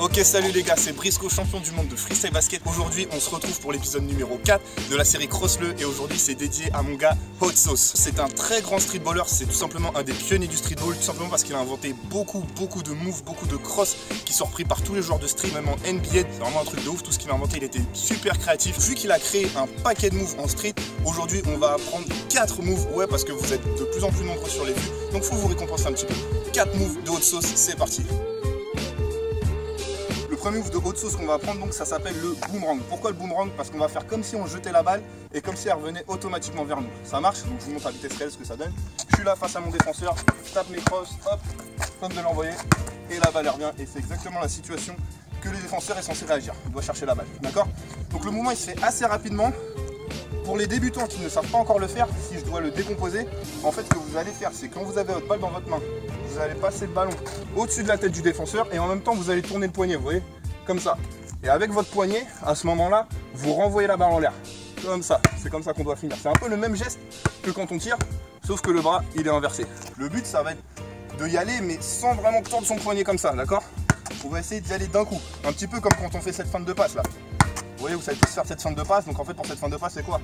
Ok, salut les gars, c'est Brisco, champion du monde de freestyle basket. Aujourd'hui, on se retrouve pour l'épisode numéro 4 de la série Cross-le. Et aujourd'hui, c'est dédié à mon gars Hot Sauce. C'est un très grand streetballer, c'est tout simplement un des pionniers du streetball. Tout simplement parce qu'il a inventé beaucoup de moves, beaucoup de cross qui sont repris par tous les joueurs de street, même en NBA. C'est vraiment un truc de ouf, tout ce qu'il a inventé, il était super créatif. Vu qu'il a créé un paquet de moves en street, aujourd'hui, on va apprendre 4 moves. Ouais, parce que vous êtes de plus en plus nombreux sur les vues, donc faut vous récompenser un petit peu. 4 moves de Hot Sauce, c'est parti. Le premier move de Hot Sauce qu'on va apprendre, donc ça s'appelle le boomerang. Pourquoi le boomerang? Parce qu'on va faire comme si on jetait la balle et comme si elle revenait automatiquement vers nous. Ça marche, donc je vous montre à vitesse réelle ce que ça donne. Je suis là face à mon défenseur, je tape mes crosses, hop, comme de l'envoyer, et la balle elle revient. Et c'est exactement la situation que le défenseur est censé réagir. Il doit chercher la balle, d'accord? Donc le mouvement il se fait assez rapidement. Pour les débutants qui ne savent pas encore le faire, si je dois le décomposer, en fait ce que vous allez faire, c'est quand vous avez votre balle dans votre main, vous allez passer le ballon au-dessus de la tête du défenseur et en même temps vous allez tourner le poignet, vous voyez, comme ça. Et avec votre poignet, à ce moment-là, vous renvoyez la balle en l'air, comme ça. C'est comme ça qu'on doit finir. C'est un peu le même geste que quand on tire, sauf que le bras il est inversé. Le but ça va être de y aller mais sans vraiment tordre son poignet comme ça, d'accord? On va essayer d'y aller d'un coup, un petit peu comme quand on fait cette feinte de passe là. Vous voyez, vous savez tous faire cette feinte de passe, donc en fait pour cette feinte de passe c'est quoi?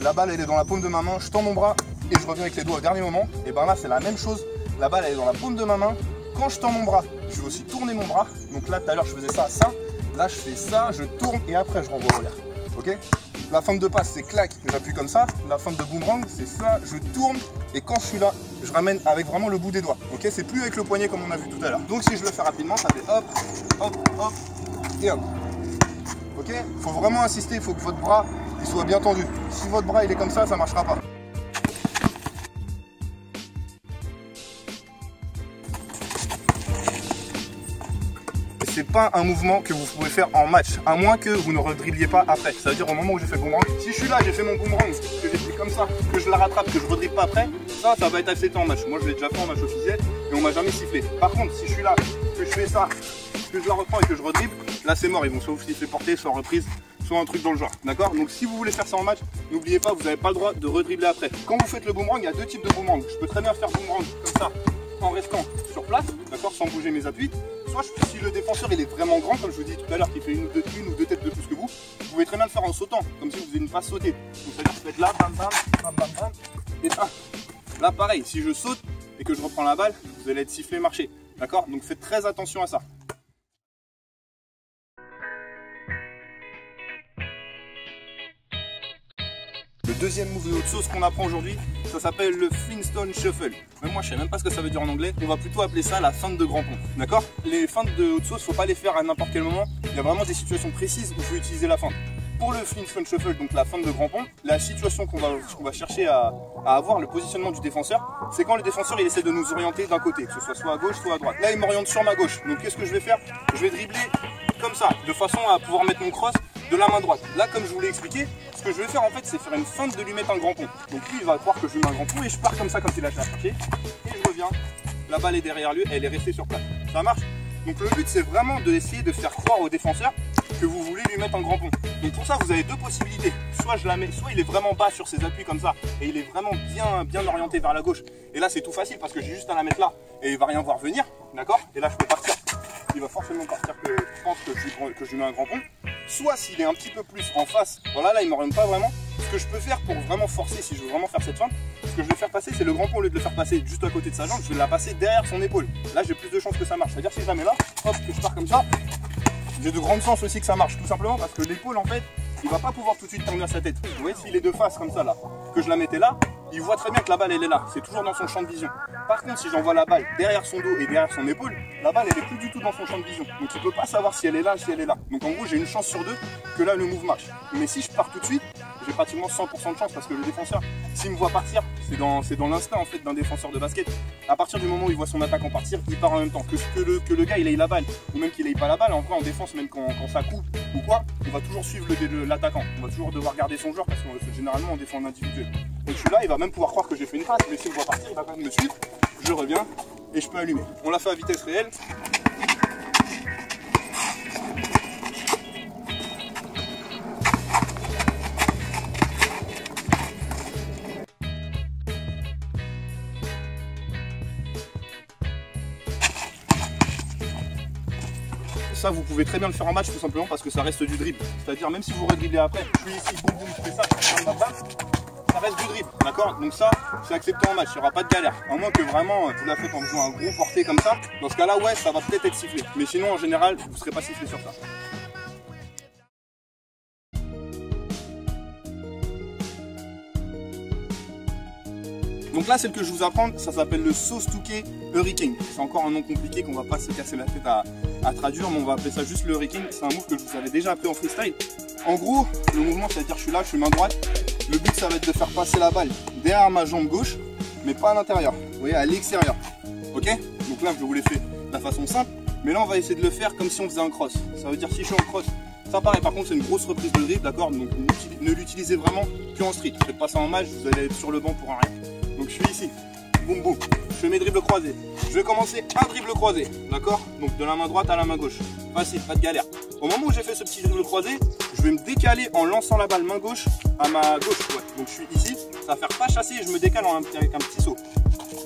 La balle elle est dans la paume de ma main, je tends mon bras et je reviens avec les doigts au dernier moment. Et ben là c'est la même chose, la balle elle est dans la paume de ma main, quand je tends mon bras, je vais aussi tourner mon bras. Donc là tout à l'heure je faisais ça, là je fais ça, je tourne et après je renvoie en l'air. Ok? La feinte de passe c'est clac, j'appuie comme ça, la feinte de boomerang c'est ça, je tourne et quand je suis là, je ramène avec vraiment le bout des doigts. Ok? C'est plus avec le poignet comme on a vu tout à l'heure. Donc si je le fais rapidement, ça fait hop, hop, hop et hop. Ok, il faut vraiment insister, il faut que votre bras il soit bien tendu. Si votre bras il est comme ça ne marchera pas. C'est pas un mouvement que vous pouvez faire en match, à moins que vous ne redribbliez pas après. Ça veut dire au moment où j'ai fait le boomerang, si je suis là, j'ai fait mon boomerang, que j'ai fait comme ça, que je la rattrape, que je redribble pas après, ça va être accepté en match. Moi je l'ai déjà fait en match officiel et on m'a jamais sifflé. Par contre, si je suis là, que je fais ça, que je la reprends et que je redribble, là c'est mort, ils vont soit vous siffler portée, soit reprise, soit un truc dans le genre, d'accord? Donc si vous voulez faire ça en match, n'oubliez pas, vous n'avez pas le droit de redribbler après. Quand vous faites le boomerang, il y a deux types de boomerang. Je peux très bien faire boomerang comme ça, en restant sur place, d'accord, sans bouger mes appuis. Soit si le défenseur il est vraiment grand, comme je vous dis tout à l'heure, qui fait une ou deux têtes de plus que vous pouvez très bien le faire en sautant, comme si vous faisiez une passe sautée. Donc c'est-à-dire que vous faites là, bam bam, bam bam bam, et bam. Là pareil, si je saute et que je reprends la balle, vous allez être sifflé marcher, d'accord? Donc faites très attention à ça. Le deuxième move de Hot Sauce qu'on apprend aujourd'hui, ça s'appelle le Flintstone Shuffle. Même moi je sais même pas ce que ça veut dire en anglais, on va plutôt appeler ça la feinte de grand pont. D'accord? Les feintes de Hot Sauce, faut pas les faire à n'importe quel moment, il y a vraiment des situations précises où il faut utiliser la feinte. Pour le Flintstone Shuffle, donc la feinte de grand pont, la situation qu'on va chercher à avoir, le positionnement du défenseur, c'est quand le défenseur il essaie de nous orienter d'un côté, que ce soit à gauche, soit à droite. Là il m'oriente sur ma gauche, donc qu'est-ce que je vais faire? Je vais dribbler comme ça, de façon à pouvoir mettre mon cross de la main droite. Là comme je vous l'ai expliqué, ce que je vais faire en fait c'est faire une feinte de lui mettre un grand pont. Donc lui il va croire que je lui mets un grand pont et je pars comme ça comme s'il a cherché et je reviens, la balle est derrière lui, elle est restée sur place. Ça marche? Donc le but c'est vraiment d'essayer de faire croire au défenseur que vous voulez lui mettre un grand pont. Donc pour ça vous avez deux possibilités, soit je la mets, soit il est vraiment bas sur ses appuis comme ça et il est vraiment bien orienté vers la gauche et là c'est tout facile parce que j'ai juste à la mettre là et il va rien voir venir, d'accord? Et là je peux partir. Il va forcément partir que je pense que je lui mets un grand pont. Soit s'il est un petit peu plus en face, voilà là il ne m'oriente pas vraiment. Ce que je peux faire pour vraiment forcer, si je veux vraiment faire cette feinte, ce que je vais faire passer c'est le grand pont, au lieu de le faire passer juste à côté de sa jambe, je vais la passer derrière son épaule. Là j'ai plus de chances que ça marche. C'est-à-dire si je la mets là, hop, que je pars comme ça, j'ai de grandes chances aussi que ça marche. Tout simplement parce que l'épaule en fait, il va pas pouvoir tout de suite tourner sa tête. Vous voyez s'il est de face comme ça là, que je la mettais là, il voit très bien que la balle elle est là, c'est toujours dans son champ de vision. Par contre si j'envoie la balle derrière son dos et derrière son épaule, la balle elle est plus du tout dans son champ de vision. Donc il peut pas savoir si elle est là, si elle est là. Donc en gros j'ai une chance sur deux que là le move marche. Mais si je pars tout de suite, j'ai pratiquement 100% de chance parce que le défenseur, s'il me voit partir, c'est dans l'instinct en fait d'un défenseur de basket. À partir du moment où il voit son attaquant partir, il part en même temps. Que le gars il ait la balle ou même qu'il ait pas la balle, en vrai en défense même quand ça coupe ou quoi, on va toujours suivre l'attaquant. On va toujours devoir garder son joueur parce que généralement on défend en individuel. Donc je suis là, il va même pouvoir croire que j'ai fait une passe, mais s'il me voit partir, il va quand même me suivre. Je reviens et je peux allumer. On l'a fait à vitesse réelle. ça, vous pouvez très bien le faire en match tout simplement parce que ça reste du dribble. C'est-à-dire même si vous redriblez après, je suis ici, boum boum, je fais ça, ça reste du dribble, d'accord? Donc ça, c'est accepté en match, il n'y aura pas de galère. À moins que vraiment vous la faites en faisant un gros porté comme ça. Dans ce cas-là, ouais, ça va peut-être être sifflé. Mais sinon, en général, vous ne serez pas sifflé sur ça. Donc là, celle que je vous apprends, ça s'appelle le sauce touquet hurricane. C'est encore un nom compliqué qu'on va pas se casser la tête à traduire, mais on va appeler ça juste le hurricane. C'est un move que je vous avais déjà appris en freestyle. En gros, le mouvement, c'est-à-dire je suis là, je suis main droite. Le but, ça va être de faire passer la balle derrière ma jambe gauche, mais pas à l'intérieur. Vous voyez, à l'extérieur. Ok? Donc là, je vous l'ai fait de la façon simple, mais là, on va essayer de le faire comme si on faisait un cross. Ça veut dire si je suis en cross, ça pareil. Par contre, c'est une grosse reprise de dribble, d'accord? Donc ne l'utilisez vraiment qu'en street. Faites pas ça en match, vous allez être sur le banc pour un rien. Donc je suis ici, boum boum, je fais mes dribbles croisés. Je vais commencer un dribble croisé, d'accord? Donc de la main droite à la main gauche. Facile, pas de galère. Au moment où j'ai fait ce petit dribble croisé, je vais me décaler en lançant la balle main gauche à ma gauche. Ouais. Donc je suis ici, ça va faire pas chasser et je me décale avec un petit saut.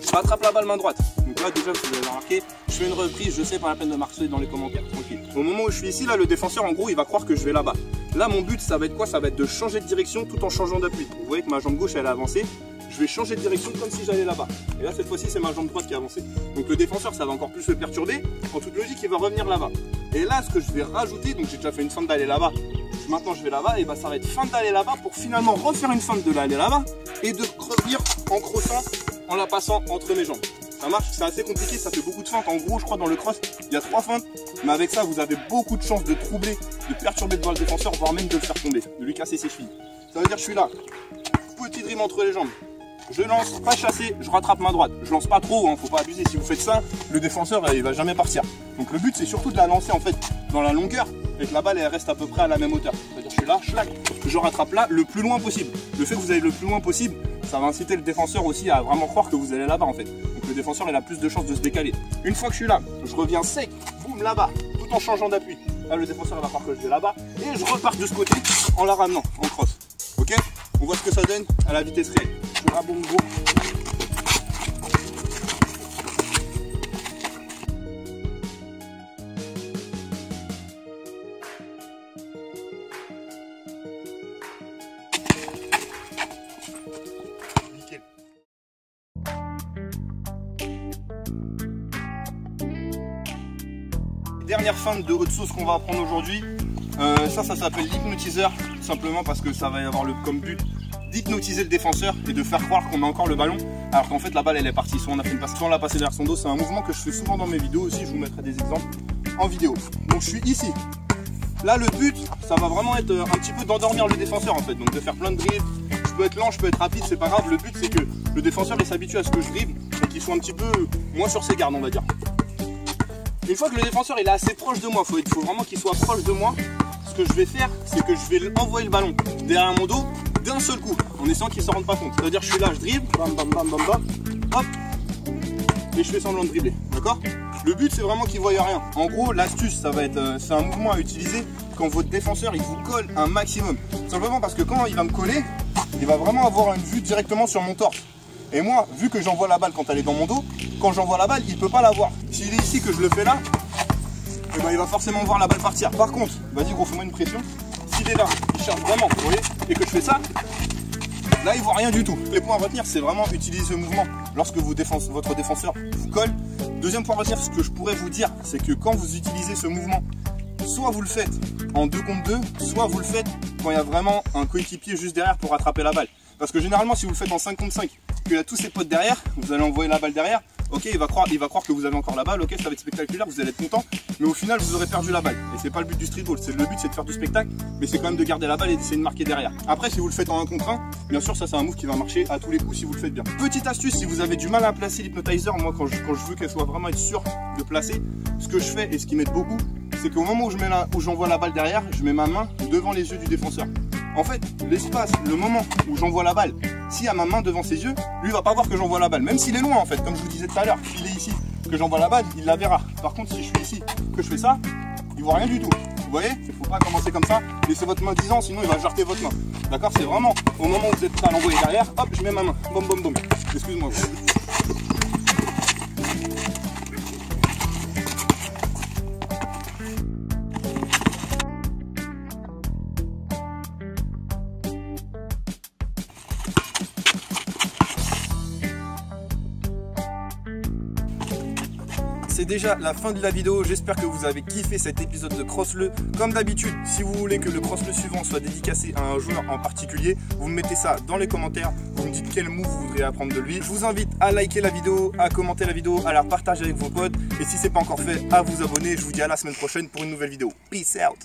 Je rattrape la balle main droite. Donc là déjà, vous avez remarqué, je fais une reprise, je sais, pas la peine de marquer dans les commentaires, tranquille. Au moment où je suis ici, là, le défenseur, en gros, il va croire que je vais là-bas. Là, mon but, ça va être quoi? Ça va être de changer de direction tout en changeant d'appui. Vous voyez que ma jambe gauche, elle est avancée. Je vais changer de direction comme si j'allais là-bas. Et là, cette fois-ci, c'est ma jambe droite qui est avancée. Donc le défenseur, ça va encore plus le perturber. En toute logique, il va revenir là-bas. Et là, ce que je vais rajouter, donc j'ai déjà fait une feinte d'aller là-bas. Maintenant, je vais là-bas, et bah ça va être feinte d'aller là-bas pour finalement refaire une feinte de l'aller là-bas et de revenir en crossant, en la passant entre mes jambes. Ça marche, c'est assez compliqué, ça fait beaucoup de feintes. En gros, je crois dans le cross, il y a 3 feintes. Mais avec ça, vous avez beaucoup de chances de troubler, de perturber devant le défenseur, voire même de le faire tomber, de lui casser ses chevilles. Ça veut dire que je suis là, petit dribble entre les jambes. Je lance, pas chassé, je rattrape main droite. Je lance pas trop, hein, faut pas abuser. Si vous faites ça, le défenseur il va jamais partir. Donc le but c'est surtout de la lancer en fait dans la longueur et que la balle elle reste à peu près à la même hauteur. C'est-à-dire je suis là, schlac, je rattrape là le plus loin possible. Le fait que vous allez le plus loin possible, ça va inciter le défenseur aussi à vraiment croire que vous allez là-bas en fait. Donc le défenseur il a plus de chances de se décaler. Une fois que je suis là, je reviens sec, boum là-bas, tout en changeant d'appui. Là le défenseur il va croire que je vais là-bas et je repars de ce côté en la ramenant en cross. Ok? On voit ce que ça donne à la vitesse réelle. Je raboum gros. Nickel. Dernière feinte de haute sauce qu'on va apprendre aujourd'hui. Ça s'appelle l'hypnotiseur, tout simplement parce que ça va y avoir comme but d'hypnotiser le défenseur et de faire croire qu'on a encore le ballon alors qu'en fait la balle elle est partie, soit on a fait une passe, soit on l'a passé derrière son dos. C'est un mouvement que je fais souvent dans mes vidéos aussi, je vous mettrai des exemples en vidéo. Donc je suis ici, là le but ça va vraiment être un petit peu d'endormir le défenseur en fait, donc de faire plein de dribbles. Je peux être lent, je peux être rapide, c'est pas grave, le but c'est que le défenseur il s'habitue à ce que je dribble et qu'il soit un petit peu moins sur ses gardes on va dire. Une fois que le défenseur il est assez proche de moi, il faut vraiment qu'il soit proche de moi. Ce que je vais faire, c'est que je vais envoyer le ballon derrière mon dos d'un seul coup, en essayant qu'il ne s'en rende pas compte. C'est-à-dire je suis là, je dribble, bam bam bam bam bam, hop, et je fais semblant de dribbler, d'accord? Le but c'est vraiment qu'il ne voie rien. En gros, l'astuce, ça va être, c'est un mouvement à utiliser quand votre défenseur il vous colle un maximum. Simplement parce que quand il va me coller, il va vraiment avoir une vue directement sur mon torse. Et moi, vu que j'envoie la balle quand elle est dans mon dos, quand j'envoie la balle, il ne peut pas la voir. S'il est ici que je le fais là, et ben il va forcément voir la balle partir. Par contre, vas-y gros, fais-moi une pression. S'il est là, il cherche vraiment, vous voyez, et que je fais ça, là il voit rien du tout. Les points à retenir, c'est vraiment utiliser ce mouvement lorsque votre défenseur vous colle. Deuxième point à retenir, ce que je pourrais vous dire, c'est que quand vous utilisez ce mouvement, soit vous le faites en 2 contre 2, soit vous le faites quand il y a vraiment un coéquipier juste derrière pour rattraper la balle. Parce que généralement, si vous le faites en 5 contre 5, qu'il y a tous ses potes derrière, vous allez envoyer la balle derrière, ok, il va croire que vous avez encore la balle, ok, ça va être spectaculaire, vous allez être content, mais au final, vous aurez perdu la balle. Et c'est pas le but du streetball, le but c'est de faire du spectacle, mais c'est quand même de garder la balle et d'essayer de marquer derrière. Après, si vous le faites en 1 contre 1, bien sûr, ça c'est un move qui va marcher à tous les coups si vous le faites bien. Petite astuce, si vous avez du mal à placer l'hypnotizer, moi quand je veux qu'elle soit vraiment être sûre de placer, ce que je fais et ce qui m'aide beaucoup, c'est qu'au moment où j'envoie la balle derrière, je mets ma main devant les yeux du défenseur. En fait, l'espace, le moment où j'envoie la balle, s'il y a ma main devant ses yeux, lui il va pas voir que j'envoie la balle, même s'il est loin en fait, comme je vous disais tout à l'heure, s'il est ici, que j'envoie la balle, il la verra. Par contre, si je suis ici, que je fais ça, il voit rien du tout. Vous voyez, il faut pas commencer comme ça, laissez votre main 10 ans, sinon il va jarter votre main. D'accord, c'est vraiment au moment où vous êtes prêt à l'envoyer derrière, hop, je mets ma main, bom bom bom. Excuse-moi. déjà la fin de la vidéo. J'espère que vous avez kiffé cet épisode de Cross-le. Comme d'habitude, si vous voulez que le Cross-le suivant soit dédicacé à un joueur en particulier, vous me mettez ça dans les commentaires. Vous me dites quel move vous voudriez apprendre de lui. Je vous invite à liker la vidéo, à commenter la vidéo, à la partager avec vos potes. Et si c'est pas encore fait, à vous abonner. Je vous dis à la semaine prochaine pour une nouvelle vidéo. Peace out.